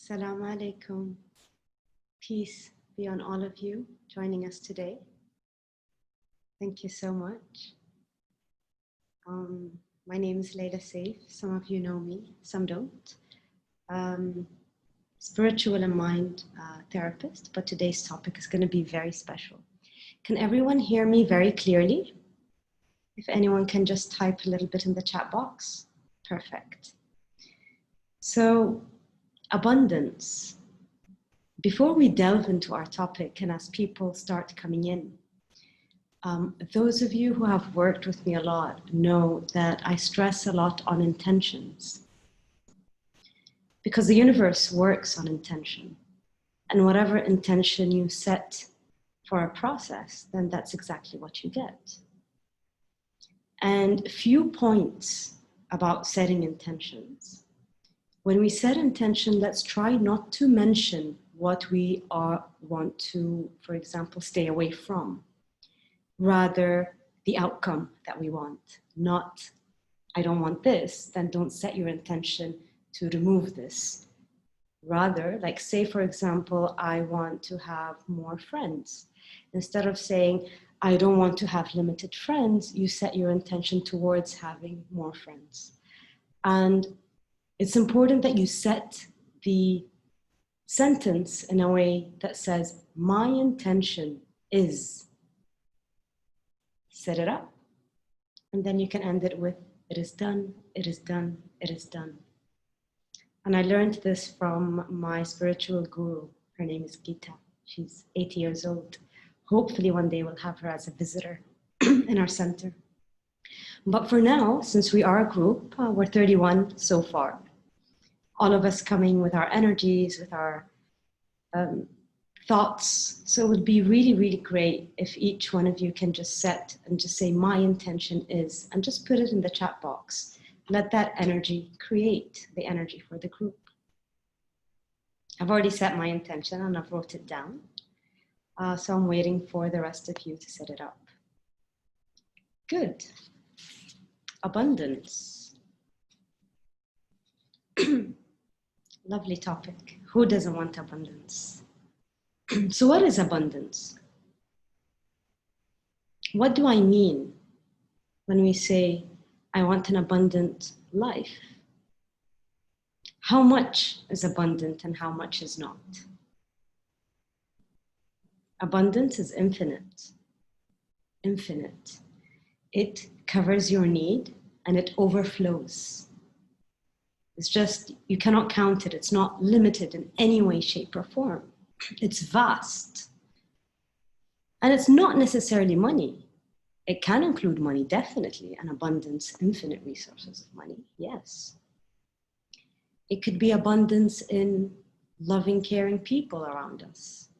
Assalamu alaikum. Peace be on all of you joining us today. Thank you so much. My name is Laila Saif. Some of you know me, some don't. Spiritual and mind therapist, but today's topic is going to be very special. Can everyone hear me very clearly? If anyone can just type a little bit in the chat box. Perfect. So, abundance. Before we delve into our topic and as people start coming in, those of you who have worked with me a lot know that I stress a lot on intentions. Because the universe works on intention. And whatever intention you set for a process, then that's exactly what you get. And a few points about setting intentions. When we set intention, let's try not to mention what we want to, for example, stay away from. Rather, the outcome that we want. Not, I don't want this, then don't set your intention to remove this. Rather, like say, for example, I want to have more friends. Instead of saying, I don't want to have limited friends, you set your intention towards having more friends. And it's important that you set the sentence in a way that says, my intention is. Set it up, and then you can end it with, it is done, it is done, it is done. And I learned this from my spiritual guru. Her name is Gita. She's 80 years old. Hopefully one day we'll have her as a visitor in our center. But for now, since we are a group, we're 31 so far. All of us coming with our energies, with our thoughts. So it would be really, really great if each one of you can just set and just say, my intention is, and just put it in the chat box. Let that energy create the energy for the group. I've already set my intention and I've wrote it down. So I'm waiting for the rest of you to set it up. Good. Abundance. Lovely topic. Who doesn't want abundance? So what is abundance? What do I mean when we say, I want an abundant life? How much is abundant and how much is not? Abundance is infinite. Infinite. It covers your need and it overflows. It's just, you cannot count it. It's not limited in any way, shape, or form. It's vast. And it's not necessarily money. It can include money, definitely, and abundance, infinite resources of money, yes. It could be abundance in loving, caring people around us.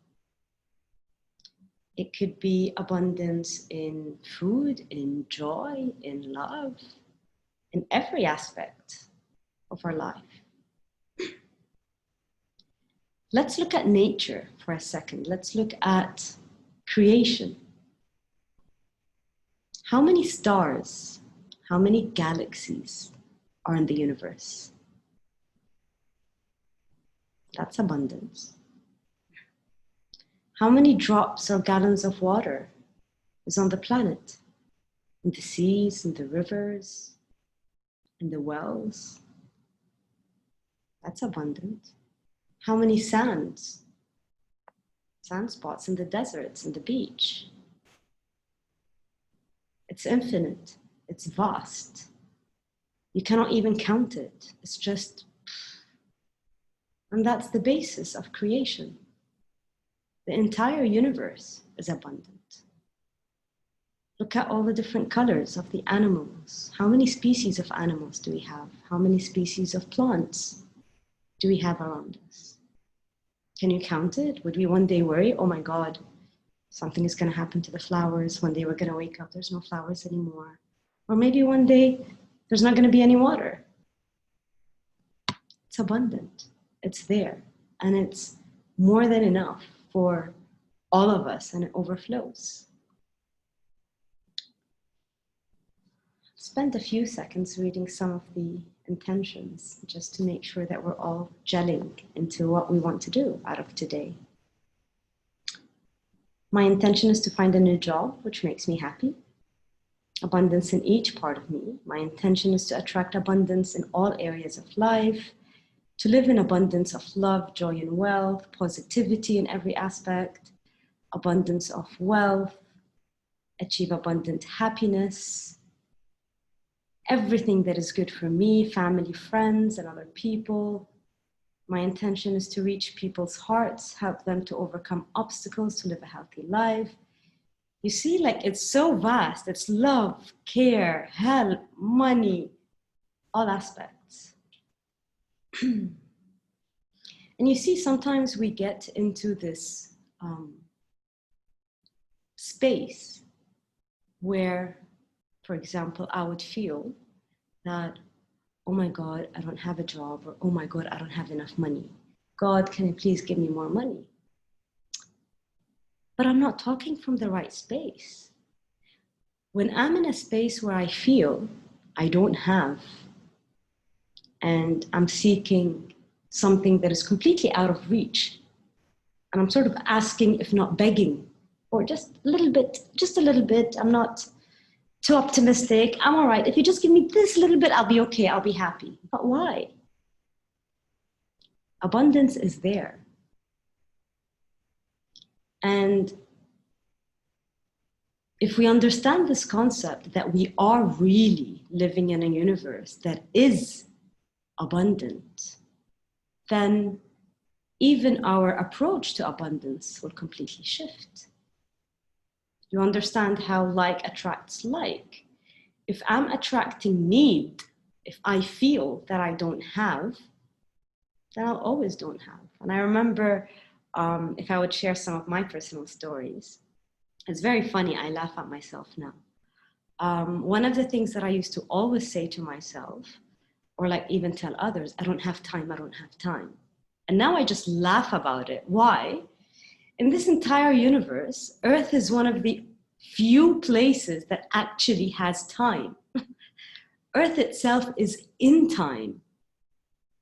It could be abundance in food, in joy, in love, in every aspect of our life. Let's look at nature for a second. Let's look at creation. How many stars, how many galaxies are in the universe? That's abundance. How many drops or gallons of water is on the planet? In the seas, in the rivers, in the wells? That's abundant. How many sand spots in the deserts, in the beach? It's infinite, it's vast. You cannot even count it. It's just, and that's the basis of creation. The entire universe is abundant. Look at all the different colors of the animals. How many species of animals do we have? How many species of plants do we have around us? Can you count it? Would we one day worry, oh my God, something is going to happen to the flowers. One day we're going to wake up, there's no flowers anymore. Or maybe one day there's not going to be any water. It's abundant. It's there. And it's more than enough for all of us, and it overflows. Spend a few seconds reading some of the intentions, just to make sure that we're all gelling into what we want to do out of today. My intention is to find a new job, which makes me happy. Abundance in each part of me. My intention is to attract abundance in all areas of life, to live in abundance of love, joy, and wealth, positivity in every aspect, abundance of wealth, achieve abundant happiness, everything that is good for me, family, friends, and other people. My intention is to reach people's hearts, help them to overcome obstacles, to live a healthy life. You see, like, it's so vast. It's love, care, help, money, all aspects. And you see, sometimes we get into this space where, for example, I would feel that, oh my God, I don't have a job, or oh my God, I don't have enough money. God, can you please give me more money? But I'm not talking from the right space. When I'm in a space where I feel I don't have, and I'm seeking something that is completely out of reach, and I'm sort of asking, if not begging, or just a little bit, I'm not too optimistic, I'm all right. If you just give me this little bit, I'll be okay, I'll be happy. But why? Abundance is there. And if we understand this concept that we are really living in a universe that is abundant, then even our approach to abundance will completely shift. You understand how like attracts like. If I'm attracting need, if I feel that I don't have, then I'll always don't have. And I remember, if I would share some of my personal stories, it's very funny, I laugh at myself now. One of the things that I used to always say to myself, or like even tell others, I don't have time, I don't have time. And now I just laugh about it. Why? In this entire universe, Earth is one of the few places that actually has time. Earth itself is in time.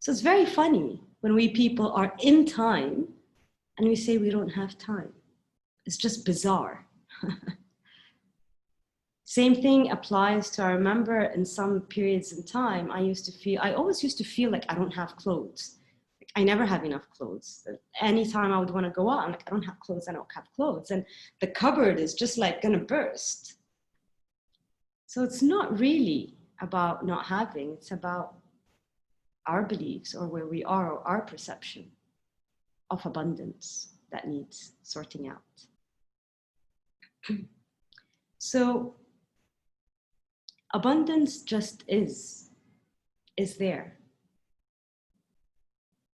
So it's very funny when we people are in time and we say we don't have time. It's just bizarre. Same thing applies to, I remember in some periods in time, I always used to feel like I don't have clothes. Like I never have enough clothes. Anytime I would want to go out, I'm like, I don't have clothes, I don't have clothes. And the cupboard is just like gonna burst. So it's not really about not having, it's about our beliefs or where we are or our perception of abundance that needs sorting out. So abundance just is there.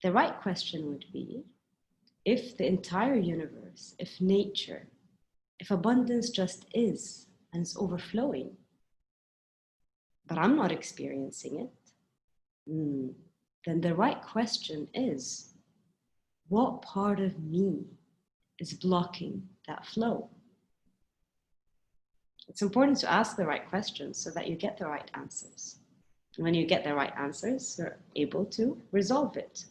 The right question would be, if the entire universe, if nature, if abundance just is and it's overflowing, but I'm not experiencing it, then the right question is, what part of me is blocking that flow? It's important to ask the right questions so that you get the right answers. And when you get the right answers, you're able to resolve it.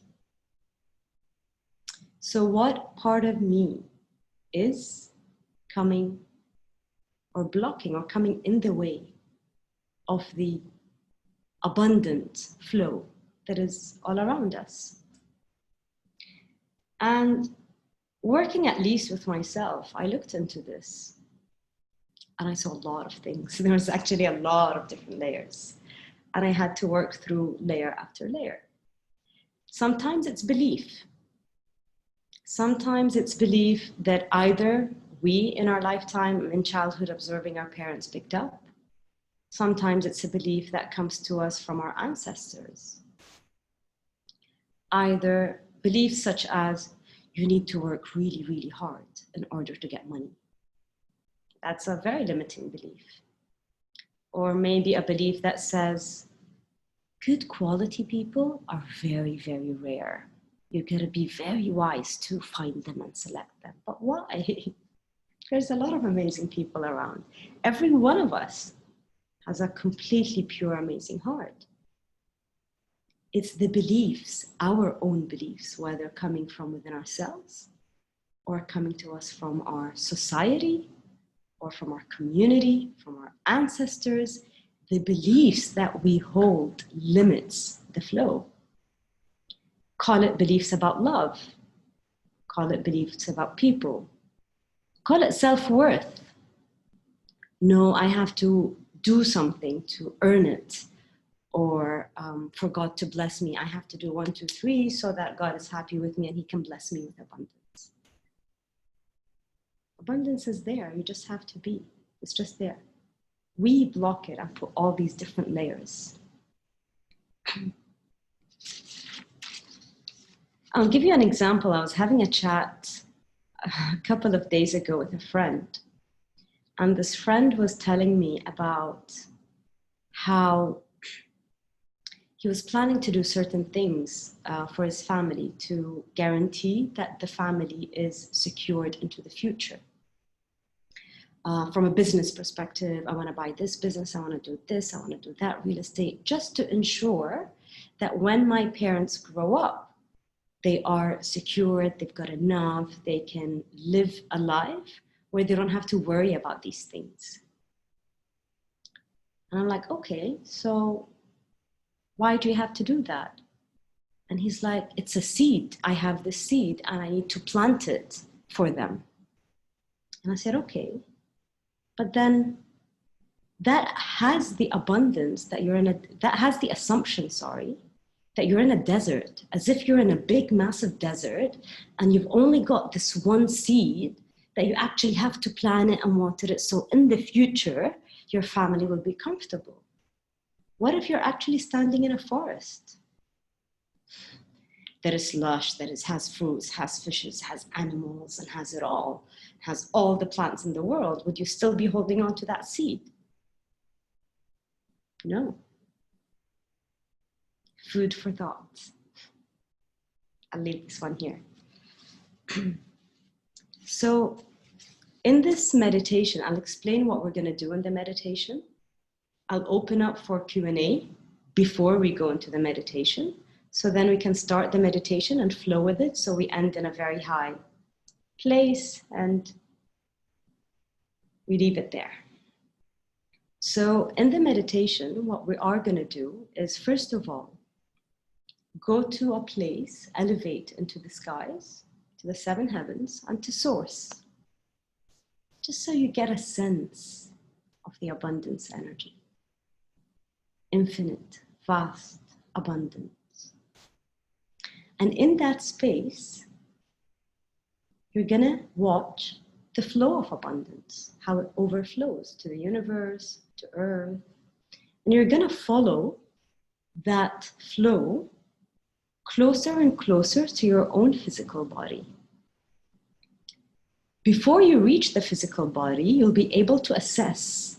So what part of me is coming or blocking or coming in the way of the abundant flow that is all around us? And working at least with myself, I looked into this and I saw a lot of things. There was actually a lot of different layers. And I had to work through layer after layer. Sometimes it's belief. Sometimes it's belief that either we in our lifetime in childhood observing our parents picked up. Sometimes it's a belief that comes to us from our ancestors. Either beliefs such as, you need to work really, really hard in order to get money. That's a very limiting belief. Or maybe a belief that says, good quality people are very, very rare. You gotta be very wise to find them and select them. But why? There's a lot of amazing people around. Every one of us has a completely pure, amazing heart. It's the beliefs, our own beliefs, whether coming from within ourselves or coming to us from our society or from our community, from our ancestors. The beliefs that we hold limits the flow. Call it beliefs about love. Call it beliefs about people. Call it self-worth. No, I have to do something to earn it. Or for God to bless me, I have to do 1, 2, 3 so that God is happy with me and he can bless me with abundance. Abundance is there, you just have to be. It's just there. We block it and put all these different layers. I'll give you an example. I was having a chat a couple of days ago with a friend, and this friend was telling me about how he was planning to do certain things for his family to guarantee that the family is secured into the future. From a business perspective, I want to buy this business, I want to do this, I want to do that, real estate, just to ensure that when my parents grow up, they are secured, they've got enough, they can live a life where they don't have to worry about these things. And I'm like, okay, so why do you have to do that? And he's like, it's a seed. I have this seed and I need to plant it for them. And I said, okay, but then that has the abundance that you're in that has the assumption, that you're in a desert, as if you're in a big, massive desert and you've only got this one seed that you actually have to plant it and water it. So in the future, your family will be comfortable. What if you're actually standing in a forest that is lush, has fruits, has fishes, has animals, and has it all, has all the plants in the world? Would you still be holding on to that seed? No. Food for thought. I'll leave this one here. So in this meditation, I'll explain what we're going to do in the meditation. I'll open up for Q&A before we go into the meditation. So then we can start the meditation and flow with it. So we end in a very high place and we leave it there. So in the meditation, what we are going to do is, first of all, go to a place, elevate into the skies, to the 7 heavens, and to source. Just so you get a sense of the abundance energy. Infinite, vast abundance. And in that space, you're gonna watch the flow of abundance, how it overflows to the universe, to earth. And you're gonna follow that flow closer and closer to your own physical body. Before you reach the physical body, you'll be able to assess,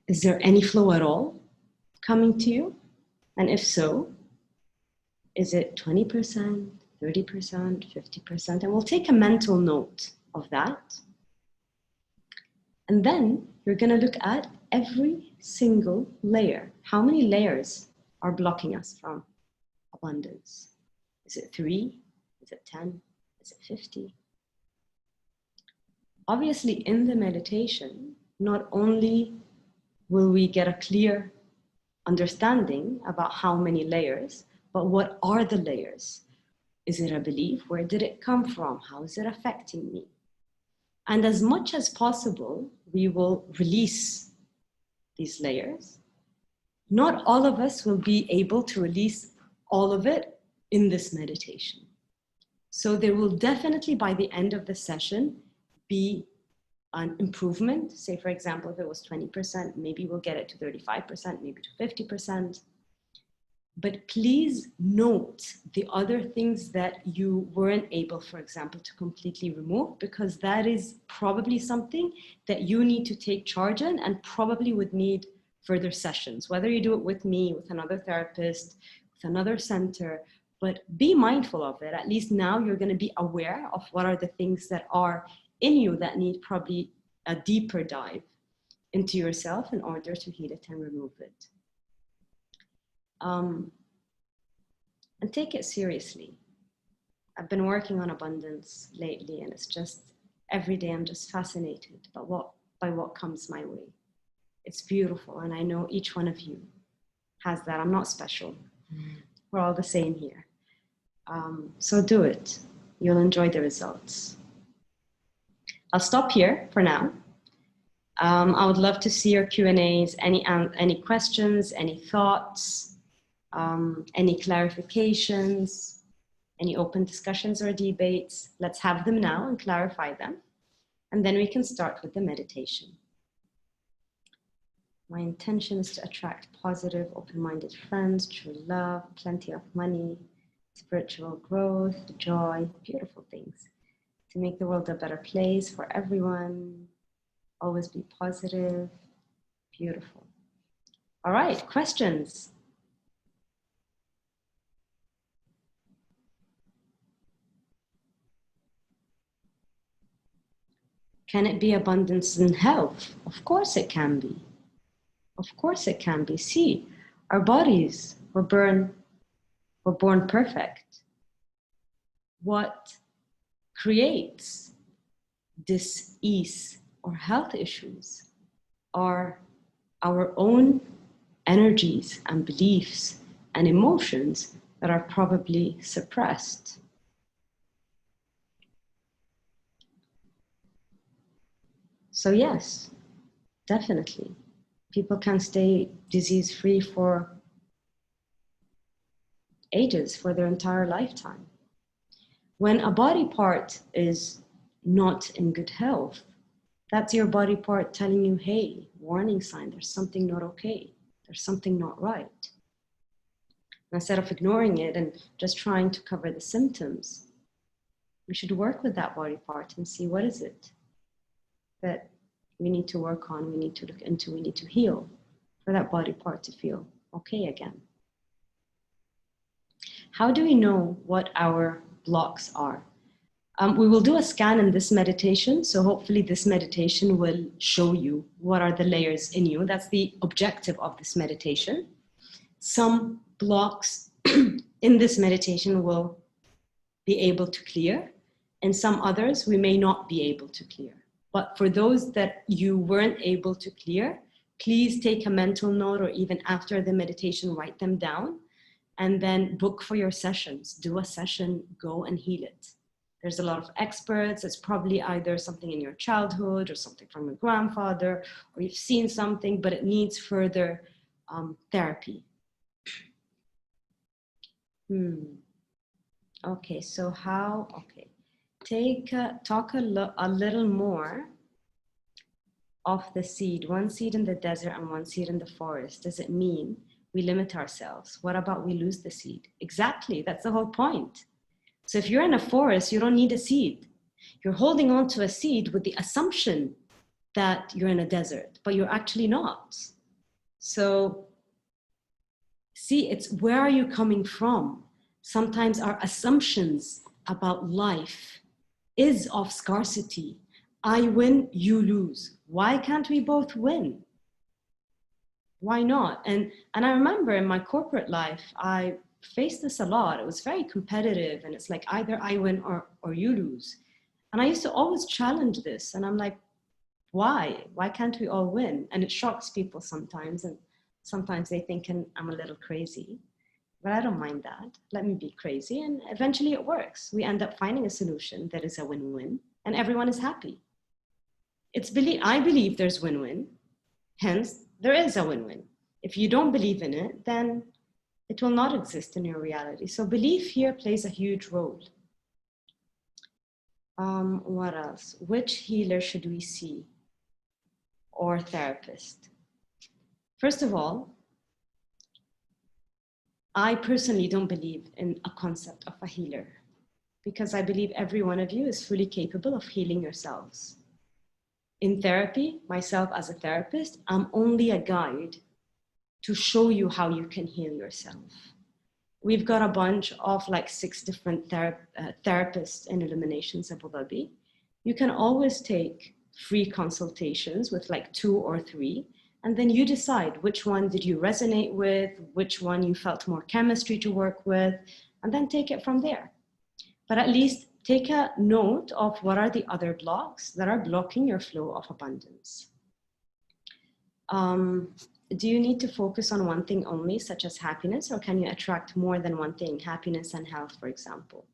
is there any flow at all coming to you? And if so, is it 20%, 30%, 50%? And we'll take a mental note of that. And then you're going to look at every single layer. How many layers are blocking us from abundance? Is it 3? Is it 10? Is it 50? Obviously, in the meditation, not only will we get a clear understanding about how many layers, but what are the layers? Is it a belief? Where did it come from? How is it affecting me? And as much as possible, we will release these layers. Not all of us will be able to release all of it in this meditation. So there will definitely, by the end of the session, be an improvement. Say, for example, if it was 20%, maybe we'll get it to 35%, maybe to 50%. But please note the other things that you weren't able, for example, to completely remove, because that is probably something that you need to take charge in and probably would need further sessions, whether you do it with me, with another therapist, with another center, but be mindful of it. At least now you're going to be aware of what are the things that are in you that need probably a deeper dive into yourself in order to heal it and remove it. And take it seriously. I've been working on abundance lately, and it's just every day I'm just fascinated by what comes my way. It's beautiful, and I know each one of you has that. I'm not special. We're all the same here. So do it. You'll enjoy the results. I'll stop here for now. I would love to see your Q&As, any questions, any thoughts, any clarifications, any open discussions or debates. Let's have them now and clarify them. And then we can start with the meditation. My intention is to attract positive, open-minded friends, true love, plenty of money, spiritual growth, joy, beautiful things. To make the world a better place for everyone. Always be positive. Beautiful. All right, questions? Can it be abundance in health? Of course it can be. Of course it can be. See, our bodies were born perfect. What creates dis-ease or health issues are our own energies and beliefs and emotions that are probably suppressed. So yes, definitely. People can stay disease-free for ages, for their entire lifetime. When a body part is not in good health, that's your body part telling you, hey, warning sign, there's something not okay. There's something not right. And instead of ignoring it and just trying to cover the symptoms, we should work with that body part and see what is it that we need to work on, we need to look into, we need to heal for that body part to feel okay again. How do we know what our blocks are? We will do a scan in this meditation, so hopefully this meditation will show you what are the layers in you. That's the objective of this meditation. Some blocks in this meditation will be able to clear, and some others we may not be able to clear. But for those that you weren't able to clear, please take a mental note, or even after the meditation, write them down, and then book for your sessions. Do a session, go and heal it. There's a lot of experts. It's probably either something in your childhood or something from your grandfather, or you've seen something, but it needs further therapy. Okay, so how, okay. Talk a little more of the seed. One seed in the desert and one seed in the forest. Does it mean we limit ourselves? What about we lose the seed? Exactly, that's the whole point. So if you're in a forest, you don't need a seed. You're holding on to a seed with the assumption that you're in a desert, but you're actually not. So see, it's where are you coming from? Sometimes our assumptions about life is of scarcity. I win, you lose. Why can't we both win? Why not? And I remember in my corporate life, I faced this a lot. It was very competitive, and it's like either I win or you lose. And I used to always challenge this, and I'm like, why? Why can't we all win? And it shocks people sometimes, and sometimes they think I'm a little crazy, but I don't mind that. Let me be crazy, and eventually it works. We end up finding a solution that is a win-win, and everyone is happy. I believe there's win-win, hence there is a win-win. If you don't believe in it, then it will not exist in your reality. So belief here plays a huge role. What else? Which healer should we see? Or therapist? First of all, I personally don't believe in a concept of a healer, because I believe every one of you is fully capable of healing yourselves. In therapy, myself as a therapist, I'm only a guide to show you how you can heal yourself. We've got a bunch of like 6 different therapists in Illuminations Abu Dhabi. You can always take free consultations with like 2 or 3 And then you decide which one did you resonate with, which one you felt more chemistry to work with, and then take it from there. But at least take a note of what are the other blocks that are blocking your flow of abundance. Do you need to focus on one thing only, such as happiness, or can you attract more than one thing, happiness and health, for example?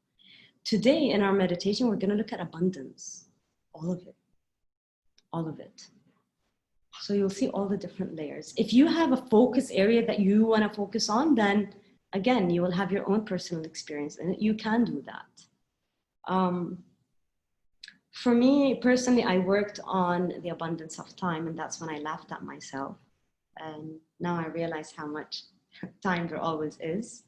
Today in our meditation, we're going to look at abundance, all of it, all of it. So you'll see all the different layers. If you have a focus area that you want to focus on, then again, you will have your own personal experience and you can do that. For me personally, I worked on the abundance of time, and that's when I laughed at myself. And now I realize how much time there always is.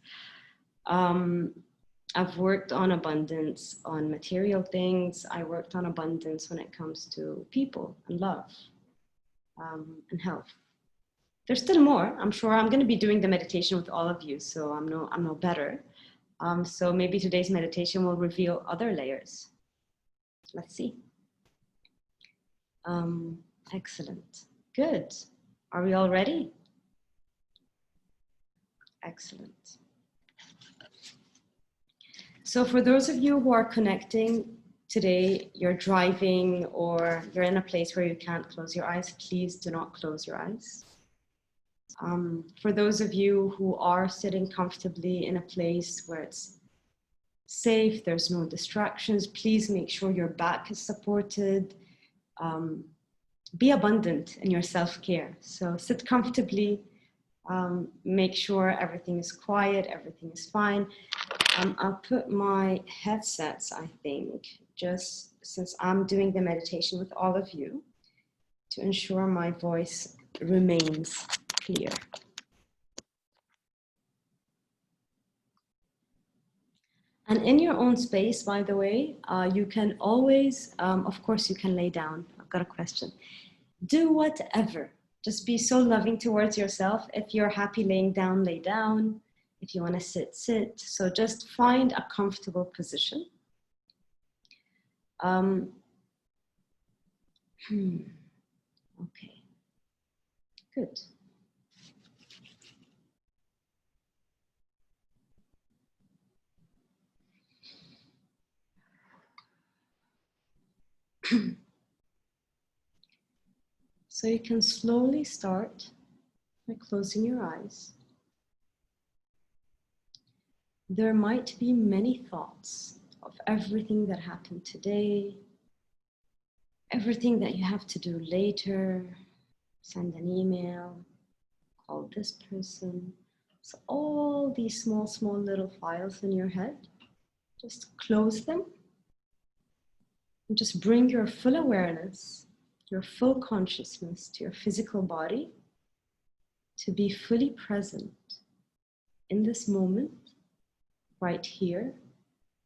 I've worked on abundance on material things. I worked on abundance when it comes to people and love. And health. There's still more. I'm sure I'm going to be doing the meditation with all of you, so I'm no better. So maybe today's meditation will reveal other layers. Let's see. Excellent. Good. Are we all ready? Excellent. So for those of you who are connecting today, you're driving or you're in a place where you can't close your eyes, please do not close your eyes. For those of you who are sitting comfortably in a place where it's safe, there's no distractions, please make sure your back is supported. Be abundant in your self-care. So sit comfortably, make sure everything is quiet, everything is fine. I'll put my headsets, I think, just since I'm doing the meditation with all of you, to ensure my voice remains clear. And in your own space, by the way, you can always, of course, you can lay down. I've got a question. Do whatever. Just be so loving towards yourself. If you're happy laying down, lay down. If you want to sit, sit. So just find a comfortable position. Okay, good. So you can slowly start by closing your eyes. There might be many thoughts of everything that happened today, everything that you have to do later, send an email, call this person. So all these small little files in your head, just close them and just bring your full awareness, your full consciousness to your physical body to be fully present in this moment, right here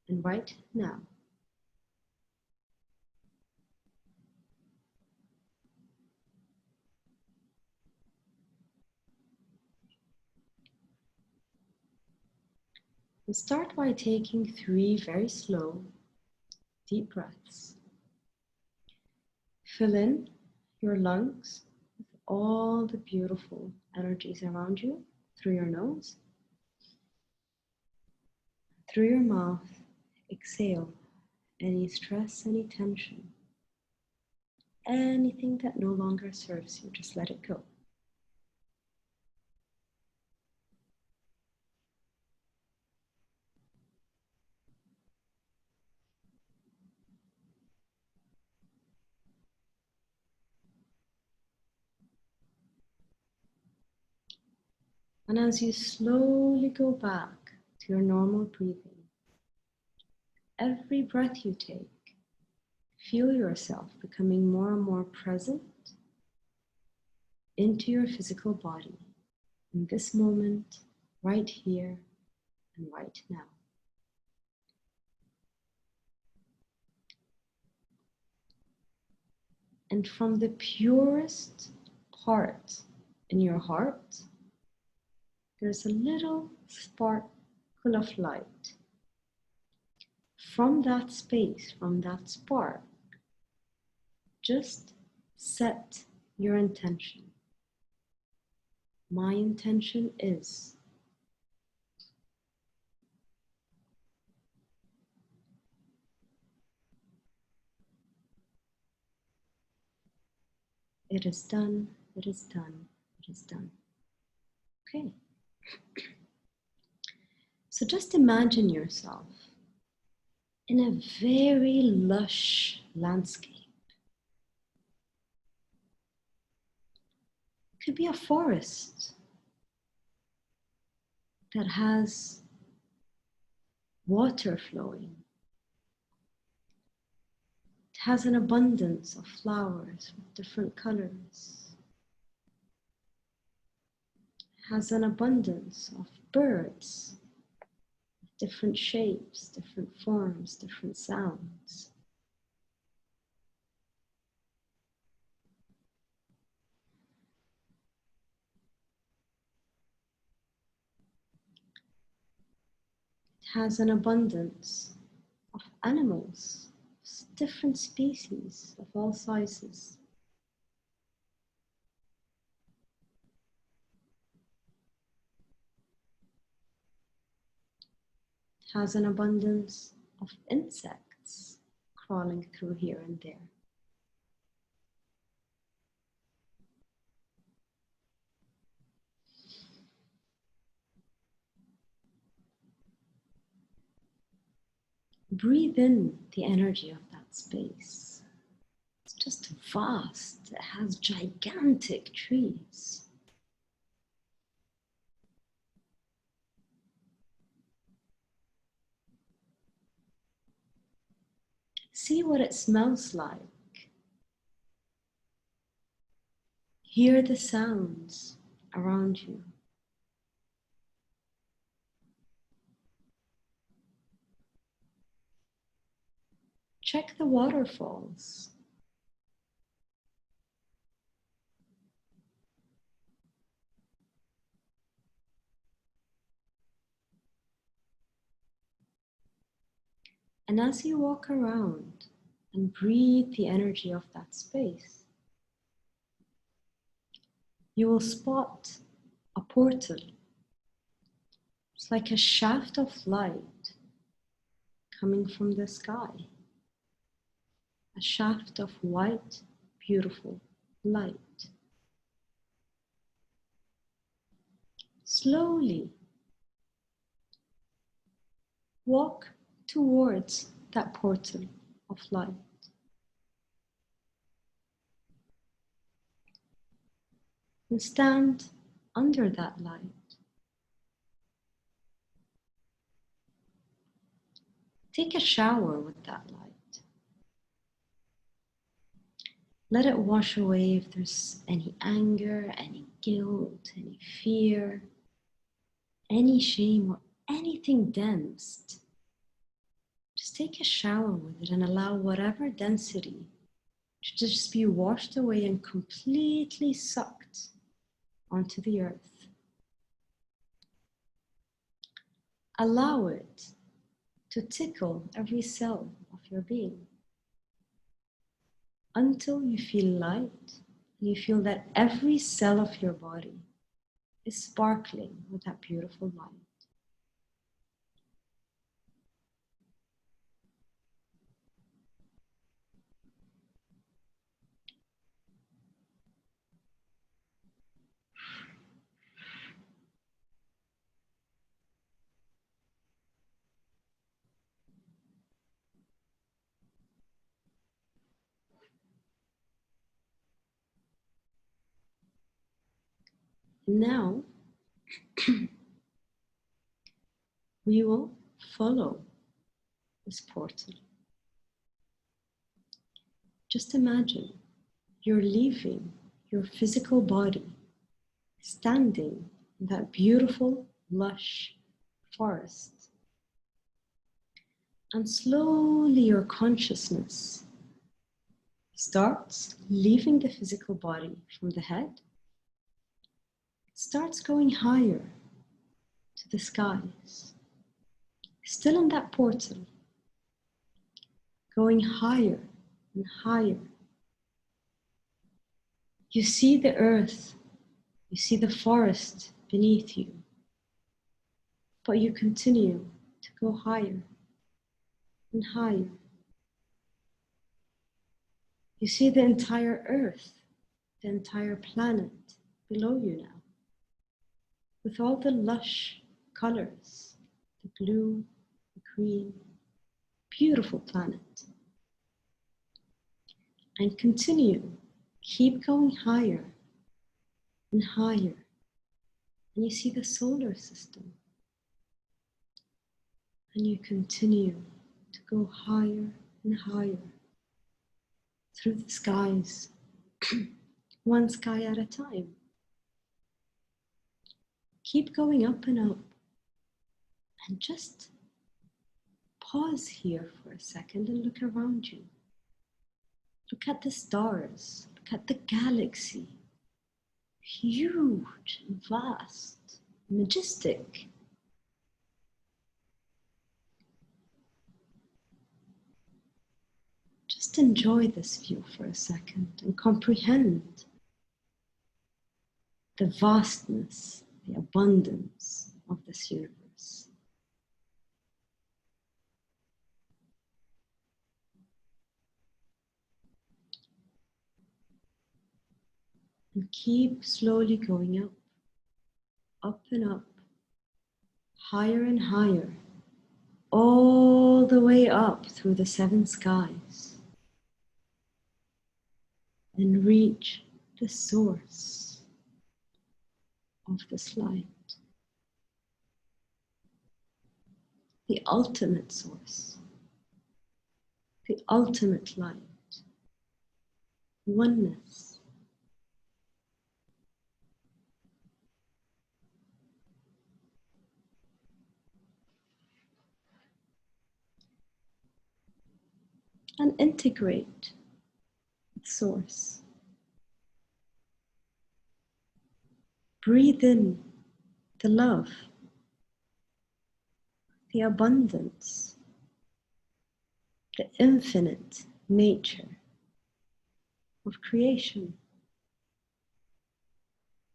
and right now. And start by taking 3 very slow, deep breaths. Fill in your lungs with all the beautiful energies around you through your nose. Through your mouth, exhale any stress, any tension, anything that no longer serves you, just let it go. And as you slowly go back to your normal breathing, every breath you take, feel yourself becoming more and more present into your physical body in this moment, right here and right now. And from the purest part in your heart, there's a little sparkle of light. From that space, from that spark, just set your intention. My intention is. It is done, it is done, it is done. Okay. So just imagine yourself in a very lush landscape. It could be a forest that has water flowing. It has an abundance of flowers with different colors. It has an abundance of birds with different shapes, different forms, different sounds. It has an abundance of animals, different species of all sizes. It has an abundance of insects crawling through here and there. Breathe in the energy of that space. It's just vast. It has gigantic trees. See what it smells like. Hear the sounds around you. Check the waterfalls. And as you walk around and breathe the energy of that space, you will spot a portal. It's like a shaft of light coming from the sky. A shaft of white, beautiful light. Slowly walk towards that portal of light. And stand under that light. Take a shower with that light. Let it wash away if there's any anger, any guilt, any fear, any shame, or anything dense. Just take a shower with it and allow whatever density to just be washed away and completely sucked onto the earth. Allow it to tickle every cell of your being until you feel light and you feel that every cell of your body is sparkling with that beautiful light. Now, we will follow this portal. Just imagine you're leaving your physical body, standing in that beautiful, lush forest. And slowly your consciousness starts leaving the physical body from the head, starts going higher to the skies, still in that portal, going higher and higher. You see the earth You see the forest beneath you, but you continue to go higher and higher. You see the entire earth, the entire planet below you now, with all the lush colors, the blue, the green, beautiful planet. And continue, keep going higher and higher. And you see the solar system. And you continue to go higher and higher through the skies, one sky at a time. Keep going up and up. And just pause here for a second and look around you. Look at the stars, look at the galaxy. Huge, vast, majestic. Just enjoy this view for a second and comprehend the vastness, the abundance of this universe. And keep slowly going up, up and up, higher and higher, all the way up through the seven skies, and reach the source of this light, the ultimate source, the ultimate light, oneness. And integrate with source. Breathe in the love, the abundance, the infinite nature of creation.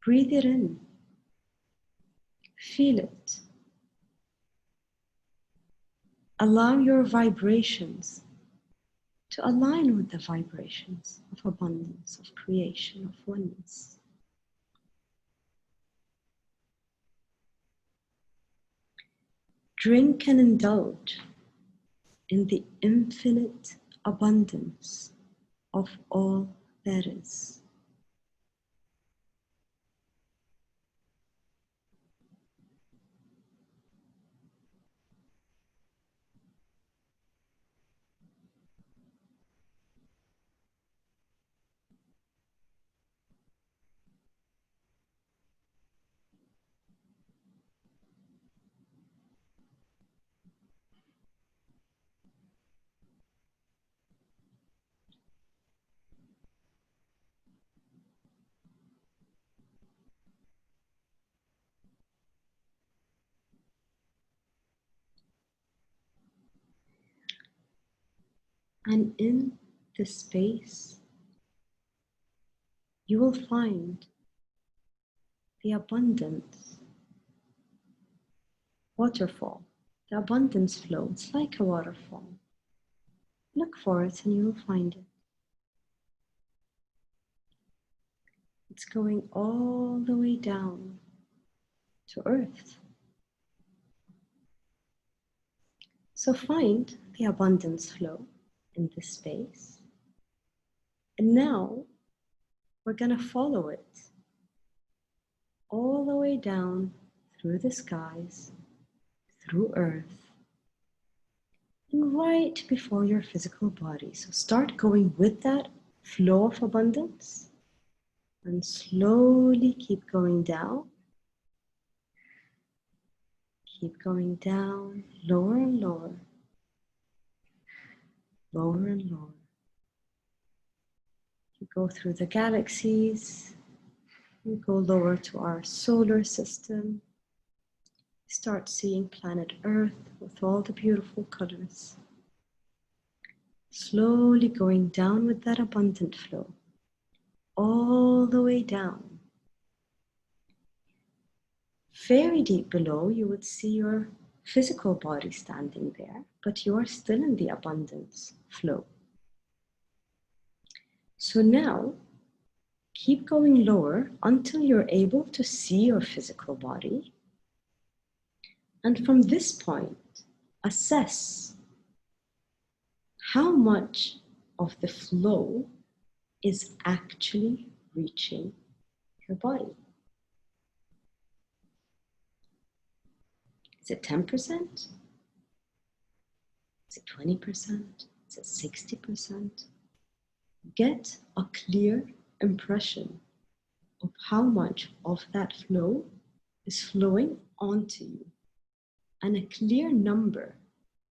Breathe it in. Feel it. Allow your vibrations to align with the vibrations of abundance, of creation, of oneness. Drink and indulge in the infinite abundance of all there is. And in this space, you will find the abundance waterfall, the abundance flow. It's like a waterfall. Look for it and you will find it. It's going all the way down to earth. So find the abundance flow in this space. And now we're going to follow it all the way down through the skies, through earth, and right before your physical body. So start going with that flow of abundance and slowly keep going down. Keep going down, lower and lower, lower and lower. You go through the galaxies, you go lower to our solar system. Start seeing planet Earth with all the beautiful colors. Slowly going down with that abundant flow, all the way down Very deep below, you would see your physical body standing there, but you are still in the abundance flow. So now, keep going lower until you're able to see your physical body. And from this point, assess how much of the flow is actually reaching your body. Is it 10%? Is it 20%? Is it 60%? Get a clear impression of how much of that flow is flowing onto you. And a clear number,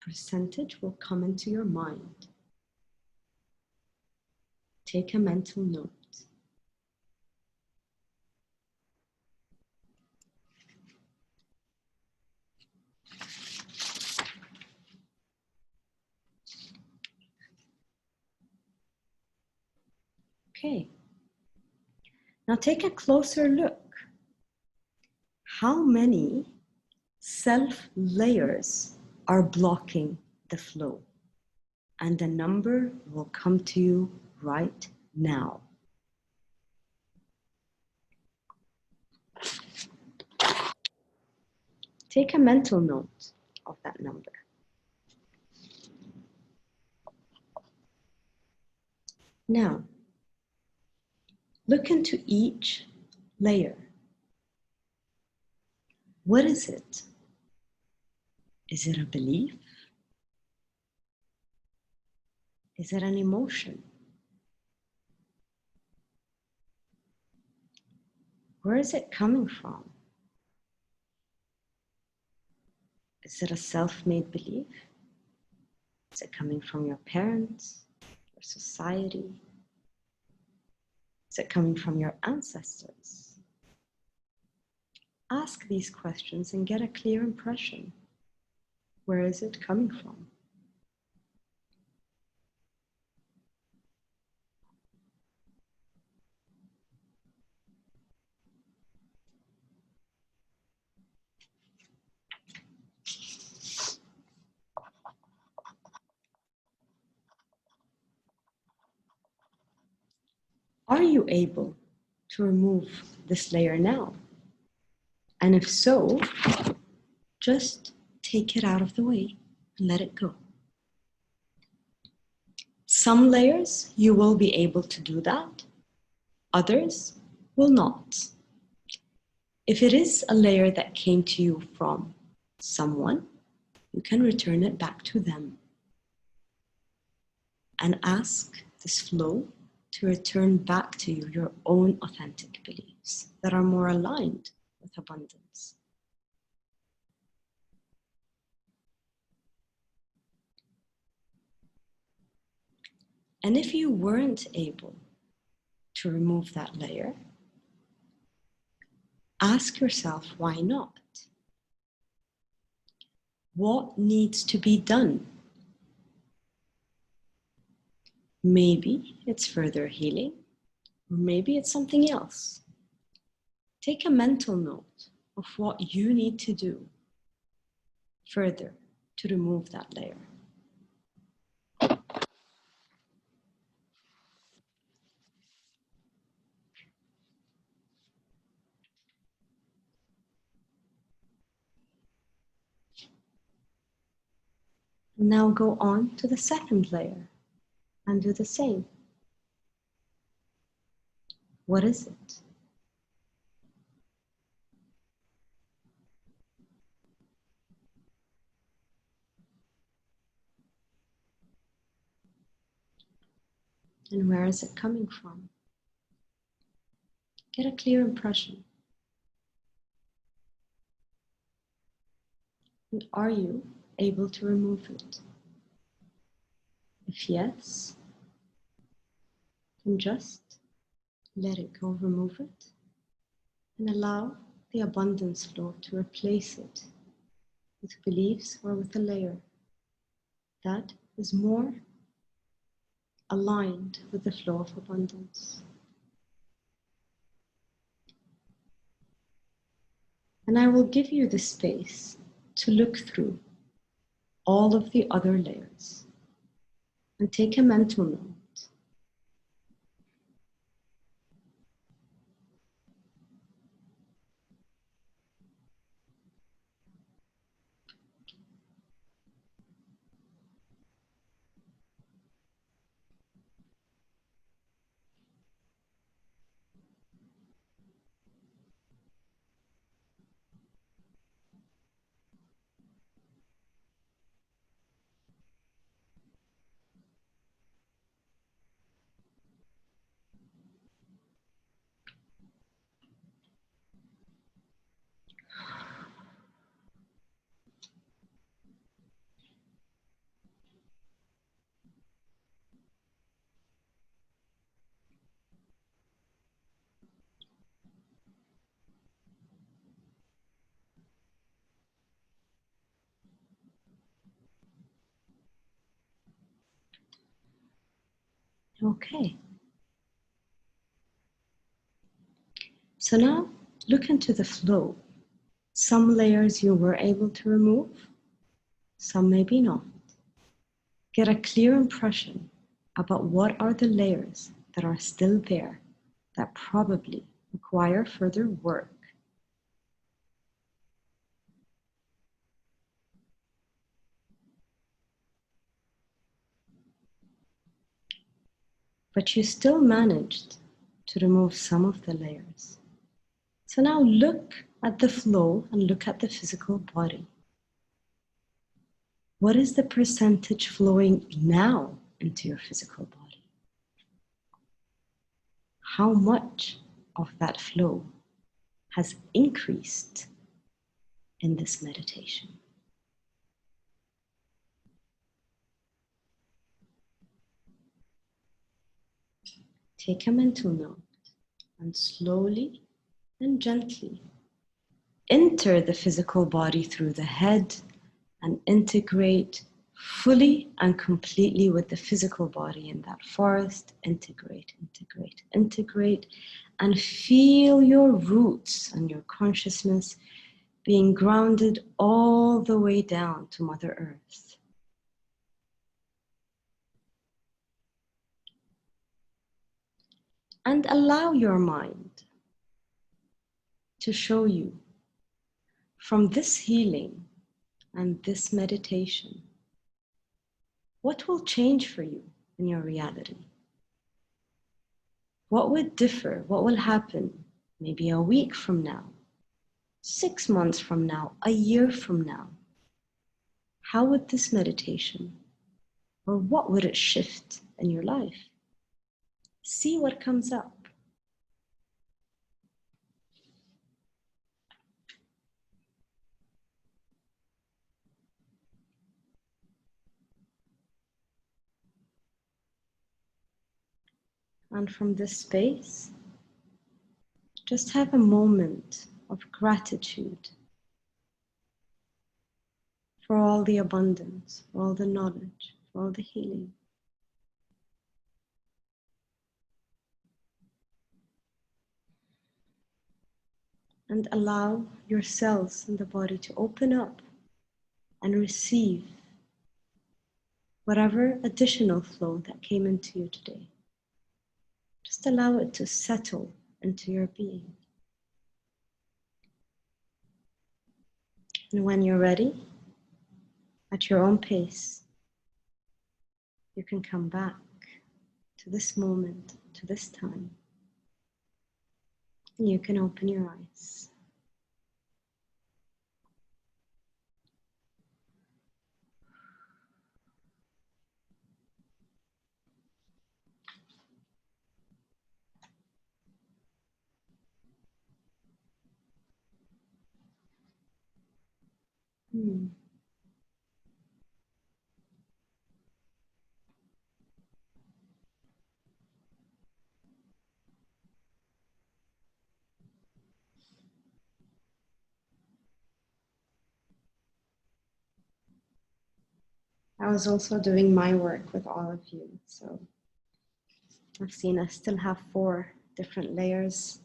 percentage, will come into your mind. Take a mental note. Okay. Now take a closer look. How many self-layers are blocking the flow? And the number will come to you right now. Take a mental note of that number. Now, look into each layer. What is it? Is it a belief? Is it an emotion? Where is it coming from? Is it a self-made belief? Is it coming from your parents, your society? Is it coming from your ancestors? Ask these questions and get a clear impression. Where is it coming from? Are you able to remove this layer now? And if so, just take it out of the way and let it go. Some layers you will be able to do that, others will not. If it is a layer that came to you from someone, you can return it back to them and ask this flow to return back to you your own authentic beliefs that are more aligned with abundance. And if you weren't able to remove that layer, ask yourself, why not? What needs to be done? Maybe it's further healing, or maybe it's something else. Take a mental note of what you need to do further to remove that layer. Now go on to the second layer and do the same. What is it? And where is it coming from? Get a clear impression. And are you able to remove it? If yes, then just let it go, remove it, and allow the abundance flow to replace it with beliefs or with a layer that is more aligned with the flow of abundance. And I will give you the space to look through all of the other layers and take a mental note. Okay. So now look into the flow. Some layers you were able to remove, some maybe not. Get a clear impression about what are the layers that are still there that probably require further work. But you still managed to remove some of the layers. So now look at the flow and look at the physical body. What is the percentage flowing now into your physical body? How much of that flow has increased in this meditation? Take a mental note and slowly and gently enter the physical body through the head and integrate fully and completely with the physical body in that forest. Integrate, integrate, integrate, and feel your roots and your consciousness being grounded all the way down to Mother Earth. And allow your mind to show you from this healing and this meditation, what will change for you in your reality? What would differ? What will happen maybe a week from now, 6 months from now, a year from now? How would this meditation, or what would it shift in your life? See what comes up. And from this space, just have a moment of gratitude for all the abundance, for all the knowledge, for all the healing. And allow your cells in the body to open up and receive whatever additional flow that came into you today. Just allow it to settle into your being. And when you're ready, at your own pace, you can come back to this moment, to this time, and you can open your eyes. I was also doing my work with all of you, so I've seen I still have 4 different layers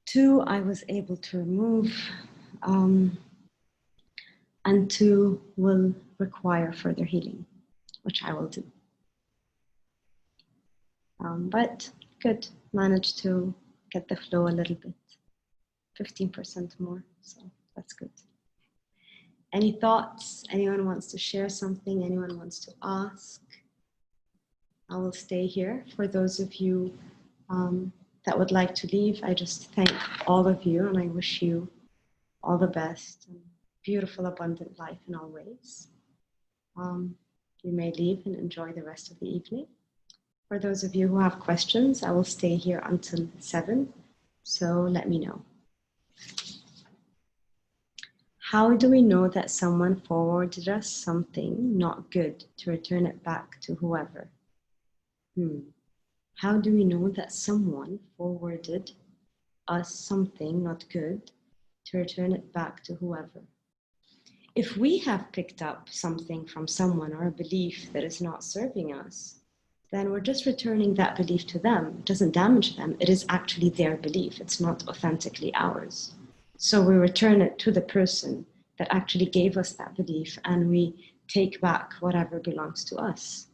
2, I was able to remove, and 2 will require further healing, which I will do. But good, managed to get the flow a little bit, 15% more, so that's good. Any thoughts? Anyone wants to share something? Anyone wants to ask? I will stay here. For those of you that would like to leave, I just thank all of you and I wish you all the best and beautiful, abundant life in all ways. You may leave and enjoy the rest of the evening. For those of you who have questions, I will stay here until 7, so let me know. How do we know that someone forwarded us something not good to return it back to whoever? How do we know that someone forwarded us something not good to return it back to whoever? If we have picked up something from someone or a belief that is not serving us, then we're just returning that belief to them. It doesn't damage them. It is actually their belief. It's not authentically ours. So we return it to the person that actually gave us that belief and we take back whatever belongs to us.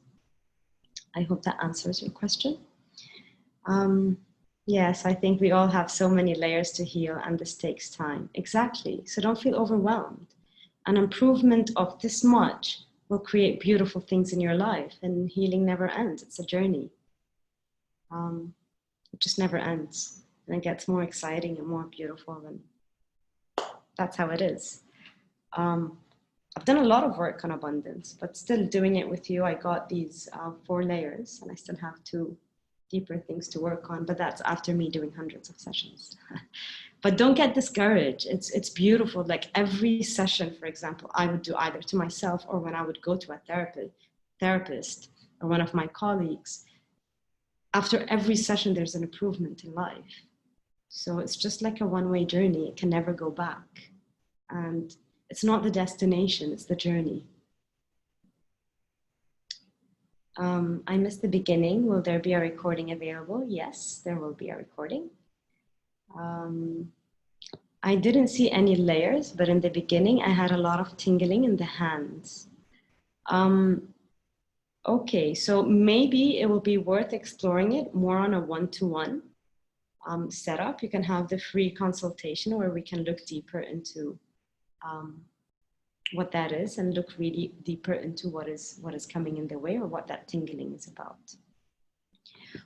I hope that answers your question. Yes, I think we all have so many layers to heal and this takes time. Exactly. So don't feel overwhelmed. An improvement of this much will create beautiful things in your life, and healing never ends. It's a journey. It just never ends, and it gets more exciting and more beautiful, and that's how it is. I've done a lot of work on abundance, but still doing it with you, I got these 4 layers, and I still have 2 deeper things to work on, but that's after me doing hundreds of sessions. But don't get discouraged. It's beautiful. Like every session, for example, I would do either to myself or when I would go to a therapist or one of my colleagues. After every session, there's an improvement in life. So it's just like a one-way journey. It can never go back. And it's not the destination, it's the journey. I missed the beginning. Will there be a recording available? Yes, there will be a recording. I didn't see any layers, but in the beginning, I had a lot of tingling in the hands. Okay, so maybe it will be worth exploring it more on a one-to-one setup. You can have the free consultation where we can look deeper into what that is and look really deeper into what is coming in the way or what that tingling is about.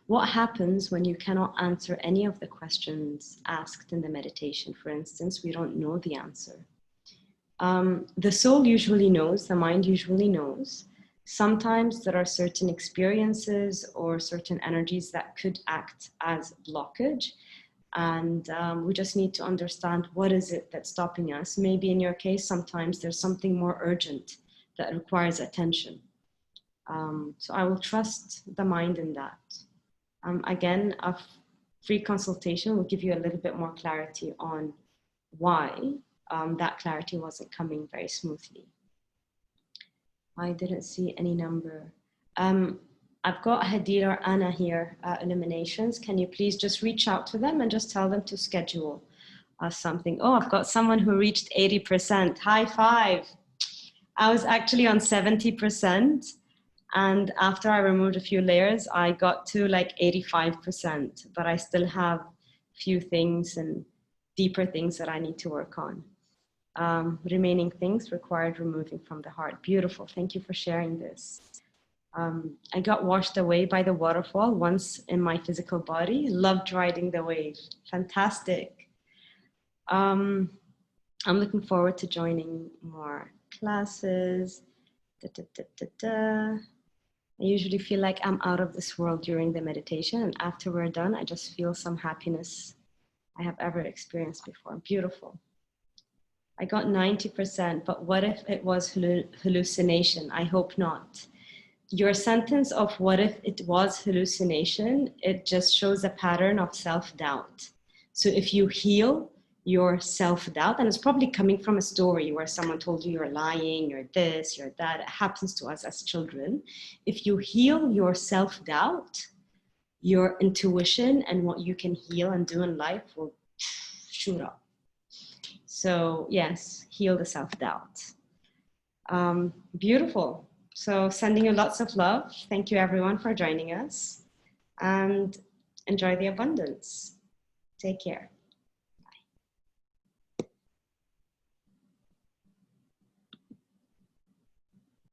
What happens when you cannot answer any of the questions asked in the meditation? For instance, we don't know the answer. The soul usually knows, the mind usually knows. Sometimes there are certain experiences or certain energies that could act as blockage. And we just need to understand what is it that's stopping us. Maybe in your case, sometimes there's something more urgent that requires attention. So I will trust the mind in that. Again, a free consultation will give you a little bit more clarity on why that clarity wasn't coming very smoothly. I didn't see any number. I've got Hadid or Anna here, Illuminations. Can you please just reach out to them and just tell them to schedule something? Oh, I've got someone who reached 80%. High five. I was actually on 70%. And after I removed a few layers, I got to like 85%, but I still have a few things and deeper things that I need to work on. Remaining things required removing from the heart. Beautiful. Thank you for sharing this. I got washed away by the waterfall once in my physical body. Loved riding the wave. Fantastic. I'm looking forward to joining more classes. I usually feel like I'm out of this world during the meditation, and after we're done, I just feel some happiness I have ever experienced before. Beautiful. I got 90%, but what if it was hallucination? I hope not. Your sentence of what if it was hallucination, it just shows a pattern of self-doubt. So if you heal your self-doubt, and it's probably coming from a story where someone told you you're lying, you're this, you're that. It happens to us as children. If you heal your self-doubt, your intuition and what you can heal and do in life will shoot up. So yes, heal the self-doubt. Beautiful. So sending you lots of love. Thank you everyone for joining us, and enjoy the abundance. Take care.